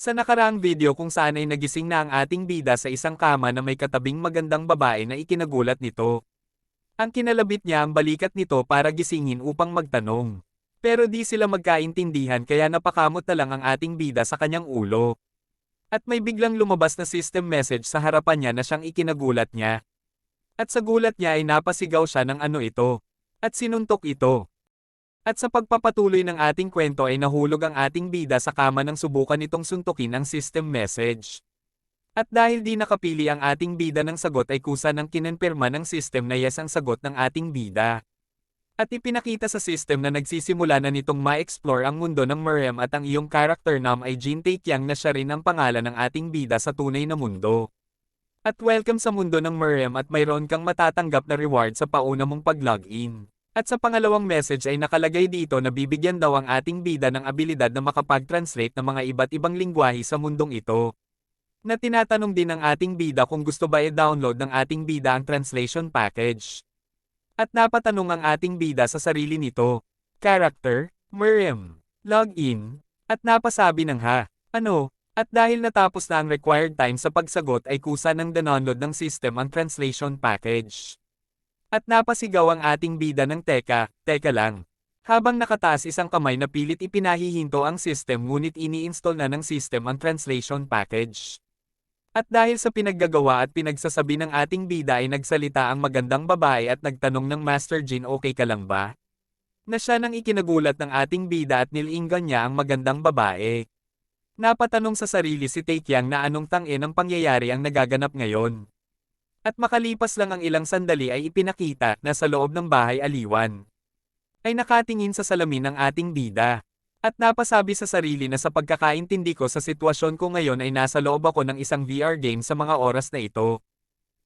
Sa nakaraang video kung saan ay nagising na ang ating bida sa isang kama na may katabing magandang babae na ikinagulat nito. Ang kinalabit niya ang balikat nito para gisingin upang magtanong. Pero di sila magkaintindihan kaya napakamot na lang ang ating bida sa kanyang ulo. At may biglang lumabas na system message sa harapan niya na siyang ikinagulat niya. At sa gulat niya ay napasigaw siya ng ano ito. At sinuntok ito. At sa pagpapatuloy ng ating kwento ay nahulog ang ating bida sa kama nang subukan nitong suntukin ang system message. At dahil di nakapili ang ating bida ng sagot ay kusa ng kinonfirma ng system na yes ang sagot ng ating bida. At ipinakita sa system na nagsisimula na nitong ma-explore ang mundo ng Miriam at ang iyong character name ay Jin Taekyang na siya rin ang pangalan ng ating bida sa tunay na mundo. At welcome sa mundo ng Miriam at mayroon kang matatanggap na reward sa pauna mong pag-login. At sa pangalawang message ay nakalagay dito na bibigyan daw ang ating bida ng abilidad na makapag-translate ng mga iba't ibang lingwahe sa mundong ito. Na tinatanong din ng ating bida kung gusto ba i-download ng ating bida ang translation package. At napatanong ang ating bida sa sarili nito. Character, Miriam. Login. At napasabi ng ha. Ano? At dahil natapos na ang required time sa pagsagot ay kusa ng download ng system ang translation package. At napasigaw ang ating bida ng teka lang. Habang nakataas isang kamay na pilit ipinahihinto ang system ngunit ini-install na ng system ang translation package. At dahil sa pinaggagawa at pinagsasabi ng ating bida ay nagsalita ang magandang babae at nagtanong ng Master Jin okay ka lang ba? Na siya nang ikinagulat ng ating bida at nilinggan niya ang magandang babae. Napatanong sa sarili si Taekyang na anong tangin ang pangyayari ang nagaganap ngayon. At makalipas lang ang ilang sandali ay ipinakita na sa loob ng bahay aliwan. Ay nakatingin sa salamin ng ating bida. At napasabi sa sarili na sa pagkakaintindi ko sa sitwasyon ko ngayon ay nasa loob ako ng isang VR game sa mga oras na ito.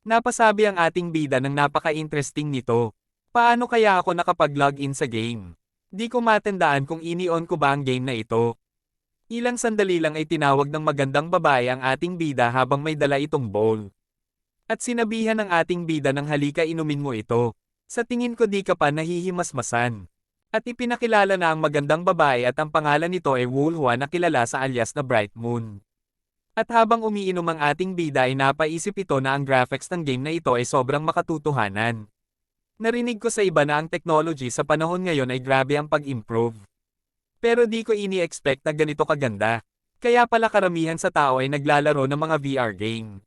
Napasabi ang ating bida ng napaka-interesting nito. Paano kaya ako nakapag-login sa game? Di ko matandaan kung ini-on ko ba ang game na ito. Ilang sandali lang ay tinawag ng magandang babae ang ating bida habang may dala itong bowl. At sinabihan ng ating bida ng halika inumin mo ito. Sa tingin ko di ka pa nahihimasmasan. At ipinakilala na ang magandang babae at ang pangalan nito ay Woolhwa na kilala sa alias na Bright Moon. At habang umiinom ang ating bida ay napaisip ito na ang graphics ng game na ito ay sobrang makatutuhanan. Narinig ko sa iba na ang technology sa panahon ngayon ay grabe ang pag-improve. Pero di ko ini-expect na ganito kaganda. Kaya pala karamihan sa tao ay naglalaro ng mga VR game.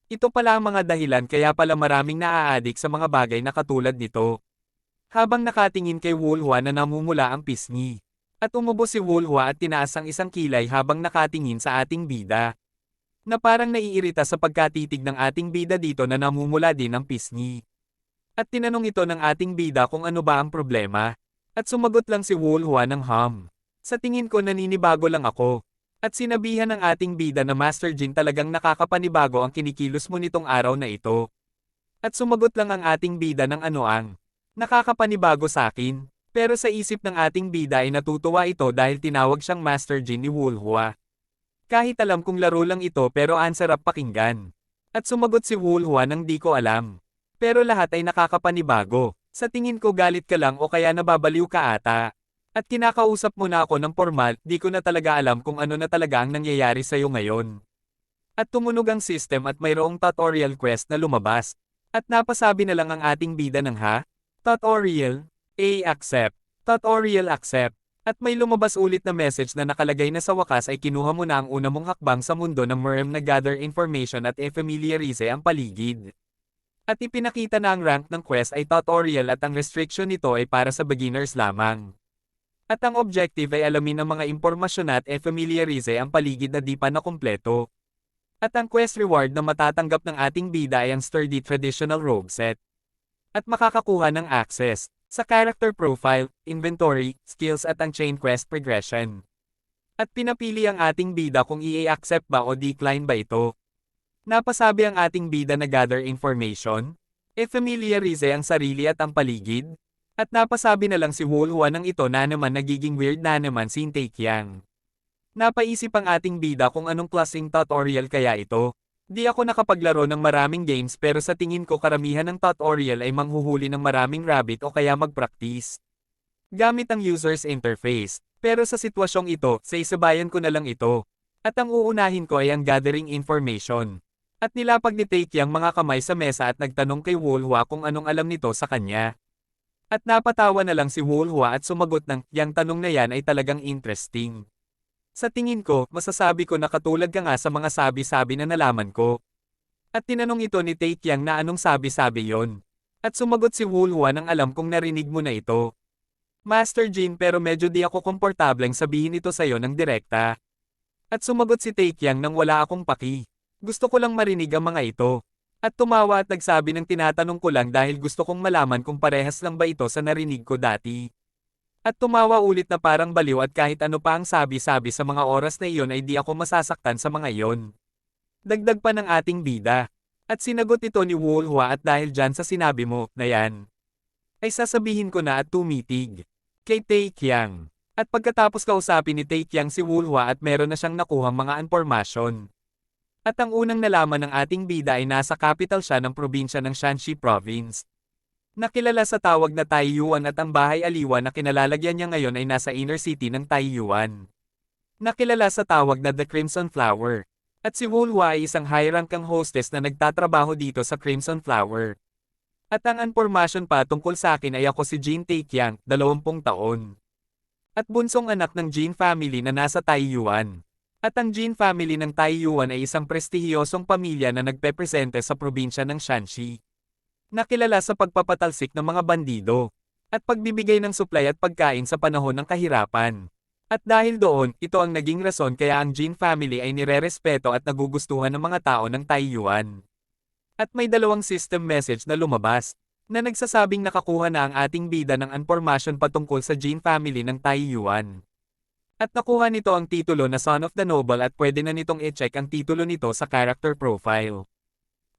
Ito pala ang mga dahilan kaya pala maraming naa-addict sa mga bagay na katulad nito. Habang nakatingin kay Woolhwa na namumula ang pisngi. At umubos si Woolhwa at tinaas ang isang kilay habang nakatingin sa ating bida. Na parang naiirita sa pagkatitig ng ating bida dito na namumula din ang pisngi. At tinanong ito ng ating bida kung ano ba ang problema. At sumagot lang si Woolhwa ng Sa tingin ko naninibago lang ako. At sinabihan ng ating bida na Master Jin talagang nakakapanibago ang kinikilos mo nitong araw na ito. At sumagot lang ang ating bida ng nakakapanibago sa akin. Pero sa isip ng ating bida ay natutuwa ito dahil tinawag siyang Master Jin ni Woolhwa. Kahit alam kong laro lang ito pero ang sarap pakinggan. At sumagot si Woolhwa ng di ko alam. Pero lahat ay nakakapanibago. Sa tingin ko galit ka lang o kaya nababaliw ka ata. At kinakausap mo na ako ng formal, di ko na talaga alam kung ano na talaga ang nangyayari sa'yo ngayon. At tumunog ang system at mayroong tutorial quest na lumabas. At napasabi na lang ang ating bida ng Tutorial, accept. Tutorial accept. At may lumabas ulit na message na nakalagay na sa wakas ay kinuha mo na ang una mong hakbang sa mundo ng Miriam na gather information at i-familiarize ang paligid. At ipinakita na ang rank ng quest ay tutorial at ang restriction nito ay para sa beginners lamang. At ang objective ay alamin ang mga impormasyon at i-familiarize ang paligid na di pa nakumpleto. At ang quest reward na matatanggap ng ating bida ay ang sturdy traditional robe set. At makakakuha ng access sa character profile, inventory, skills at ang chain quest progression. At pinapili ang ating bida kung i-accept ba o decline ba ito. Napasabi ang ating bida na gather information, i-familiarize ang sarili at ang paligid. At napasabi na lang si Woolhwa ng ito na naman nagiging weird na naman si Taekyang. Napaisip ang ating bida kung anong klaseng tutorial kaya ito. Di ako nakapaglaro ng maraming games pero sa tingin ko karamihan ng tutorial ay manghuhuli ng maraming rabbit o kaya mag-practice. Gamit ang user's interface. Pero sa sitwasyong ito, sa isabayan ko na lang ito. At ang uunahin ko ay ang gathering information. At nilapag ni Taekyang mga kamay sa mesa at nagtanong kay Wolhwa kung anong alam nito sa kanya. At napatawa na lang si Wolhwa at sumagot ng, "Yang tanong na yan ay talagang interesting. Sa tingin ko, masasabi ko na katulad ka nga sa mga sabi-sabi na nalaman ko." At tinanong ito ni Taekyang na anong sabi-sabi yon. At sumagot si Wolhwa ng alam kong narinig mo na ito. Master Jin, pero medyo di ako komportableng sabihin ito sa'yo ng direkta. At sumagot si Taekyang nang wala akong paki. Gusto ko lang marinig ang mga ito. At tumawa at nagsabi ng tinatanong ko lang dahil gusto kong malaman kung parehas lang ba ito sa narinig ko dati. At tumawa ulit na parang baliw at kahit ano pa ang sabi-sabi sa mga oras na iyon ay di ako masasaktan sa mga iyon. Dagdag pa ng ating bida. At sinagot ito ni Wolhwa at dahil dyan sa sinabi mo, na yan, ay sasabihin ko na at tumitig. Kay Taekyang. At pagkatapos kausapin ni Taekyang si Wolhwa at meron na siyang nakuhang mga impormasyon. At ang unang nalaman ng ating bida ay nasa capital siya ng probinsya ng Shanxi Province. Nakilala sa tawag na Taiyuan at ang bahay aliwa na kinalalagyan niya ngayon ay nasa inner city ng Taiyuan. Nakilala sa tawag na The Crimson Flower. At si Wolhwa ay isang high-ranking hostess na nagtatrabaho dito sa Crimson Flower. At ang impormasyon pa tungkol sa akin ay ako si Jin Taekyang, 20 taon. At bunsong anak ng Jin family na nasa Taiyuan. At ang Jin family ng Taiyuan ay isang prestihiyosong pamilya na nagpepresente sa probinsya ng Shanxi. Nakilala sa pagpapatalsik ng mga bandido. At pagbibigay ng supply at pagkain sa panahon ng kahirapan. At dahil doon, ito ang naging rason kaya ang Jin family ay nirerespeto at nagugustuhan ng mga tao ng Taiyuan. At may dalawang system message na lumabas, na nagsasabing nakakuha na ang ating bida ng impormasyon patungkol sa Jin family ng Taiyuan. At nakuha nito ang titulo na Son of the Noble at pwede na nitong i-check ang titulo nito sa character profile.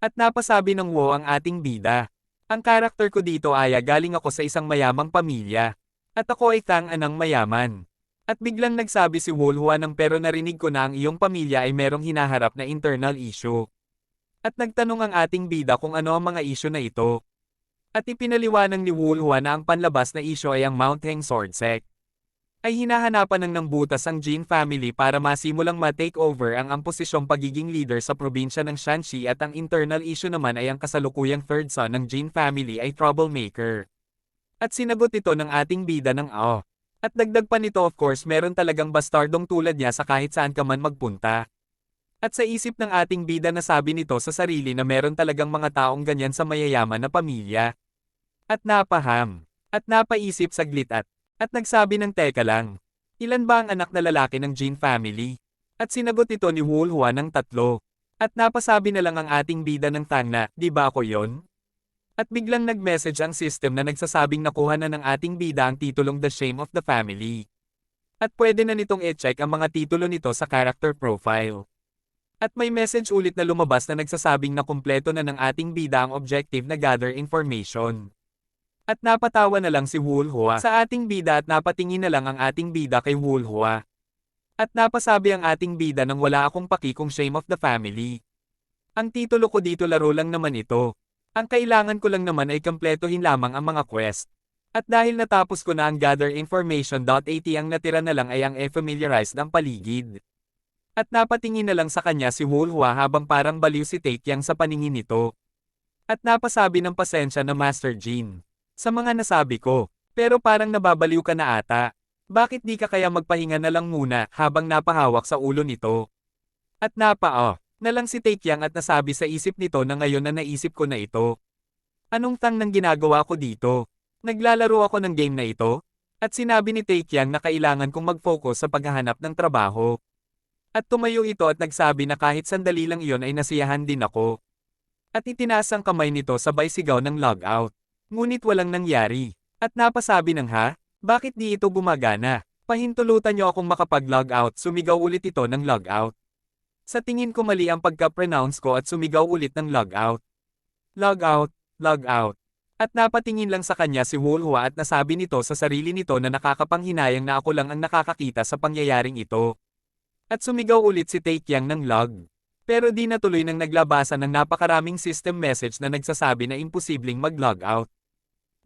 At napasabi ng Wo ang ating bida. Ang character ko dito ay galing ako sa isang mayamang pamilya. At ako ay tang-anang mayaman. At biglang nagsabi si Wolhwa ng pero narinig ko na ang iyong pamilya ay merong hinaharap na internal issue. At nagtanong ang ating bida kung ano ang mga issue na ito. At ipinaliwanag ni Wolhwa na ang panlabas na issue ay ang Mount Heng Sword Sect. Ay hinahanapan ng butas ang Jin family para masimulang ma-takeover ang posisyong pagiging leader sa probinsya ng Shanxi at ang internal issue naman ay ang kasalukuyang third son ng Jin family ay troublemaker. At sinagot ito ng ating bida ng At dagdag pa nito of course meron talagang bastardong tulad niya sa kahit saan ka man magpunta. At sa isip ng ating bida na sabi nito sa sarili na meron talagang mga taong ganyan sa mayayaman na pamilya. At napaham. At napaisip saglit at nagsabi ng teka lang. Ilan ba ang anak na lalaki ng Jin family? At sinagot ito ni Wolhwa ng 3. At napasabi na lang ang ating bida ng tang na, di ba ako yon? At biglang nag-message ang system na nagsasabing nakuha na ng ating bida ang titulong The Shame of the Family. At pwede na nitong i-check ang mga titulo nito sa character profile. At may message ulit na lumabas na nagsasabing na kumpleto na ng ating bida ang objective na gather information. At napatawa na lang si Wolhwa sa ating bida at napatingin na lang ang ating bida kay Wolhwa. At napasabi ang ating bida nang wala akong paki kung Shame of the Family. Ang titulo ko dito laro lang naman ito. Ang kailangan ko lang naman ay kumpletuhin lamang ang mga quest. At dahil natapos ko na ang gather information.at ang natira na lang ay ang familiarize ng paligid. At napatingin na lang sa kanya si Wolhwa habang parang baliw si Taekyang sa paningin nito. At napasabi ng pasensya na Master Jin. Sa mga nasabi ko, pero parang nababaliw ka na ata. Bakit di ka kaya magpahinga na lang muna habang napahawak sa ulo nito? At na lang si Taekyang at nasabi sa isip nito na ngayon na naisip ko na ito. Anong tang nang ginagawa ko dito? Naglalaro ako ng game na ito? At sinabi ni Taekyang na kailangan kong mag-focus sa paghahanap ng trabaho. At tumayo ito at nagsabi na kahit sandali lang iyon ay nasiyahan din ako. At itinaas ang kamay nito sabay sigaw ng logout. Ngunit walang nangyari. At napasabi ng bakit di ito gumagana? Pahintulutan niyo akong makapag-logout, sumigaw ulit ito ng logout. Sa tingin ko mali ang pagka-pronounce ko at sumigaw ulit ng logout. Logout, logout. At napatingin lang sa kanya si Wolhwa at nasabi nito sa sarili nito na nakakapanghinayang na ako lang ang nakakakita sa pangyayaring ito. At sumigaw ulit si Taekyang ng log. Pero di natuloy nang naglabasan ng napakaraming system message na nagsasabi na imposibleng mag-logout.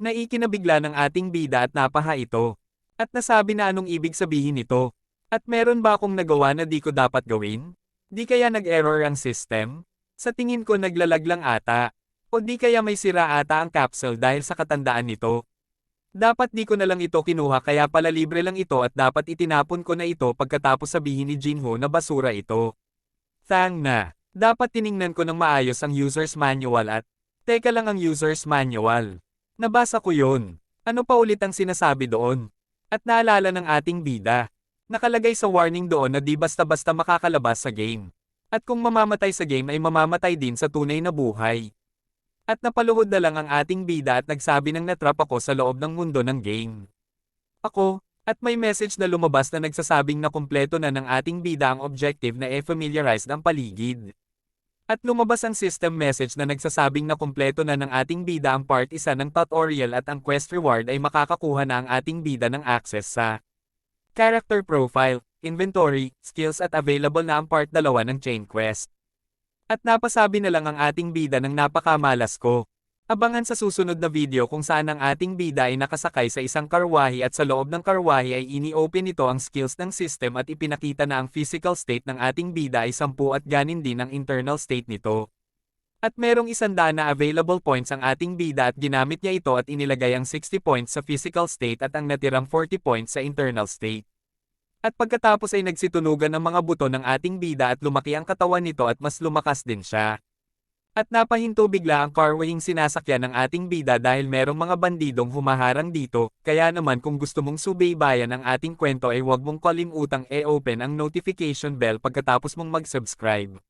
Naikinabigla ng ating bida at napaha ito. At nasabi na anong ibig sabihin nito. At meron ba akong nagawa na di ko dapat gawin? Di kaya nag-error ang system? Sa tingin ko naglalag lang ata. O di kaya may sira ata ang capsule dahil sa katandaan nito. Dapat di ko na lang ito kinuha kaya pala libre lang ito at dapat itinapon ko na ito pagkatapos sabihin ni Jinho na basura ito. Tang na. Dapat tiningnan ko ng maayos ang user's manual at, teka lang ang user's manual. Nabasa ko yun. Ano pa ulit ang sinasabi doon? At naalala ng ating bida. Nakalagay sa warning doon na di basta-basta makakalabas sa game. At kung mamamatay sa game ay mamamatay din sa tunay na buhay. At napaluhod na lang ang ating bida at nagsabi ng natrap ako sa loob ng mundo ng game. Ako, at may message na lumabas na nagsasabing na kumpleto na ng ating bida ang objective na e-familiarize ang paligid. At lumabas ang system message na nagsasabing na kumpleto na ng ating bida ang part 1 ng tutorial at ang quest reward ay makakakuha na ang ating bida ng access sa character profile, inventory, skills at available na ang part 2 ng chain quest. At napasabi na lang ang ating bida ng napakamalas ko. Abangan sa susunod na video kung saan ang ating bida ay nakasakay sa isang karwahe at sa loob ng karwahe ay ini-open ito ang skills ng system at ipinakita na ang physical state ng ating bida ay 10 at ganin din ang internal state nito. At merong 100 na available points ang ating bida at ginamit niya ito at inilagay ang 60 points sa physical state at ang natirang 40 points sa internal state. At pagkatapos ay nagsitunugan ng mga buto ng ating bida at lumaki ang katawan nito at mas lumakas din siya. At napahinto bigla ang carwaying sinasakyan ng ating bida dahil merong mga bandidong humaharang dito, kaya naman kung gusto mong subaybayan ang ating kwento ay huwag mong kalimutang e-open ang notification bell pagkatapos mong mag-subscribe.